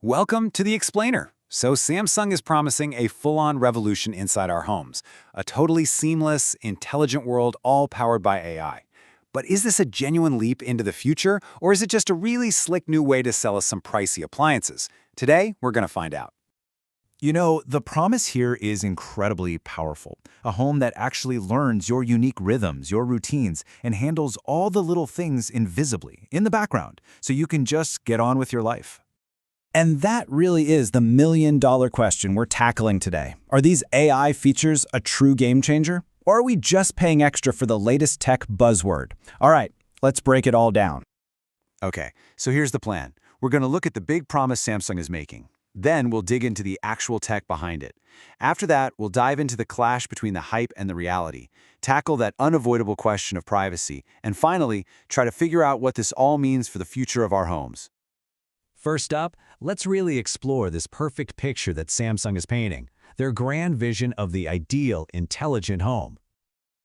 Welcome to the Explainer. So Samsung is promising a full-on revolution inside our homes, a totally seamless, intelligent world all powered by AI. But is this a genuine leap into the future, or is it just a really slick new way to sell us some pricey appliances? Today, we're going to find out. You know, the promise here is incredibly powerful. A home that actually learns your unique rhythms, your routines, and handles all the little things invisibly, in the background, so you can just get on with your life. And that really is the million-dollar question we're tackling today. Are these AI features a true game changer? Or are we just paying extra for the latest tech buzzword? All right, let's break it all down. Okay, so here's the plan. We're going to look at the big promise Samsung is making. Then we'll dig into the actual tech behind it. After that, we'll dive into the clash between the hype and the reality, tackle that unavoidable question of privacy, and finally, try to figure out what this all means for the future of our homes. First up, let's really explore this perfect picture that Samsung is painting, their grand vision of the ideal, intelligent home.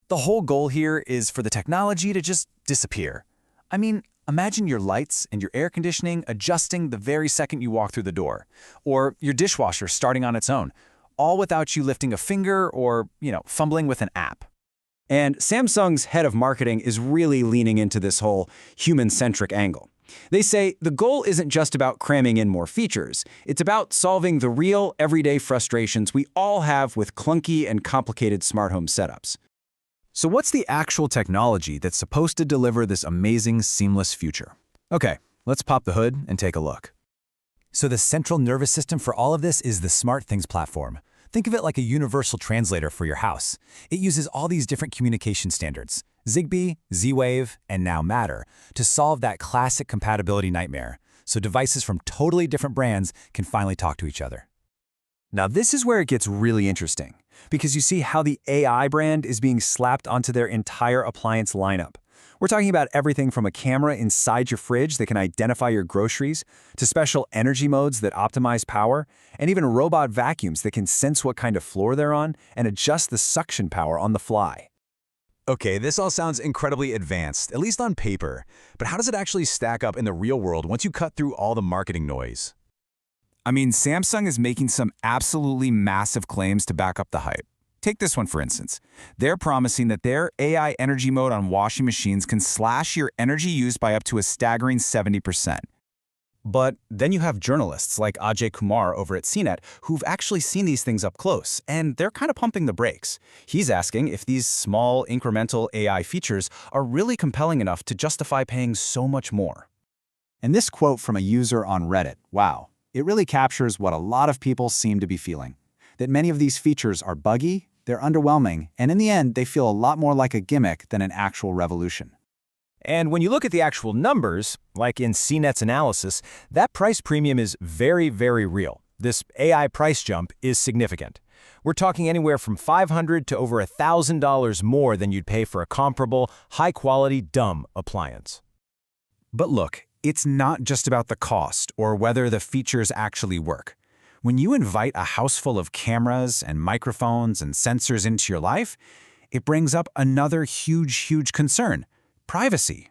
The whole goal here is for the technology to just disappear. I mean, imagine your lights and your air conditioning adjusting the very second you walk through the door, or your dishwasher starting on its own, all without you lifting a finger or, fumbling with an app. And Samsung's head of marketing is really leaning into this whole human-centric angle. They say the goal isn't just about cramming in more features. It's about solving the real, everyday frustrations we all have with clunky and complicated smart home setups. So what's the actual technology that's supposed to deliver this amazing, seamless future? Okay, let's pop the hood and take a look. So the central nervous system for all of this is the SmartThings platform. Think of it like a universal translator for your house. It uses all these different communication standards, Zigbee, Z-Wave, and now Matter, to solve that classic compatibility nightmare, so devices from totally different brands can finally talk to each other. Now this is where it gets really interesting, because you see how the AI brand is being slapped onto their entire appliance lineup. We're talking about everything from a camera inside your fridge that can identify your groceries, to special energy modes that optimize power, and even robot vacuums that can sense what kind of floor they're on and adjust the suction power on the fly. Okay, this all sounds incredibly advanced, at least on paper, but how does it actually stack up in the real world once you cut through all the marketing noise? I mean, Samsung is making some absolutely massive claims to back up the hype. Take this one, for instance. They're promising that their AI energy mode on washing machines can slash your energy use by up to a staggering 70%. But then you have journalists like Ajay Kumar over at CNET who've actually seen these things up close, and they're kind of pumping the brakes. He's asking if these small, incremental AI features are really compelling enough to justify paying so much more. And this quote from a user on Reddit, wow, it really captures what a lot of people seem to be feeling. That many of these features are buggy, they're underwhelming, and in the end, they feel a lot more like a gimmick than an actual revolution. And when you look at the actual numbers, like in CNET's analysis, that price premium is very, very real. This AI price jump is significant. We're talking anywhere from $500 to over $1,000 more than you'd pay for a comparable, high-quality, dumb appliance. But look, it's not just about the cost or whether the features actually work. When you invite a house full of cameras and microphones and sensors into your life, it brings up another huge concern: privacy.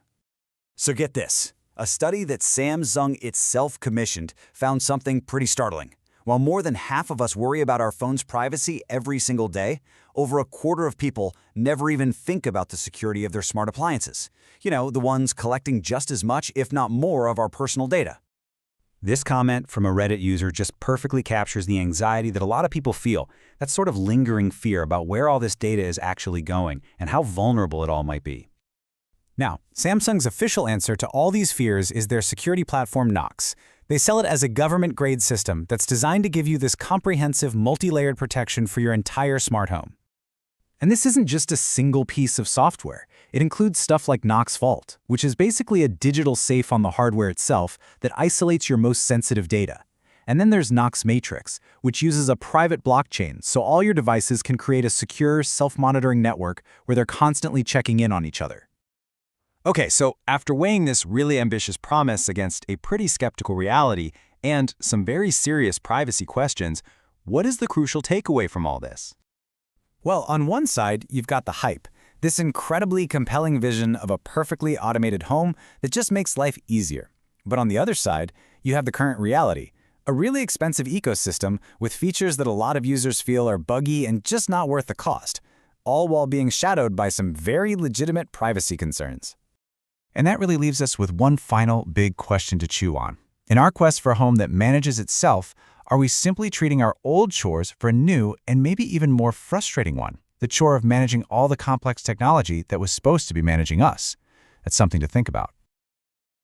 So get this. A study that Samsung itself commissioned found something pretty startling. While more than half of us worry about our phone's privacy every single day, over a quarter of people never even think about the security of their smart appliances. You know, the ones collecting just as much, if not more, of our personal data. This comment from a Reddit user just perfectly captures the anxiety that a lot of people feel, that sort of lingering fear about where all this data is actually going and how vulnerable it all might be. Now, Samsung's official answer to all these fears is their security platform Knox. They sell it as a government-grade system that's designed to give you this comprehensive, multi-layered protection for your entire smart home. And this isn't just a single piece of software. It includes stuff like Knox Vault, which is basically a digital safe on the hardware itself that isolates your most sensitive data. And then there's Knox Matrix, which uses a private blockchain so all your devices can create a secure, self-monitoring network where they're constantly checking in on each other. Okay, so after weighing this really ambitious promise against a pretty skeptical reality and some very serious privacy questions, what is the crucial takeaway from all this? Well, on one side, you've got the hype, this incredibly compelling vision of a perfectly automated home that just makes life easier. But on the other side, you have the current reality, A really expensive ecosystem with features that a lot of users feel are buggy and just not worth the cost, all while being shadowed by some very legitimate privacy concerns. And that really leaves us with one final big question to chew on. In our quest for a home that manages itself, are we simply treating our old chores for a new and maybe even more frustrating one? The chore of managing all the complex technology that was supposed to be managing us. That's something to think about.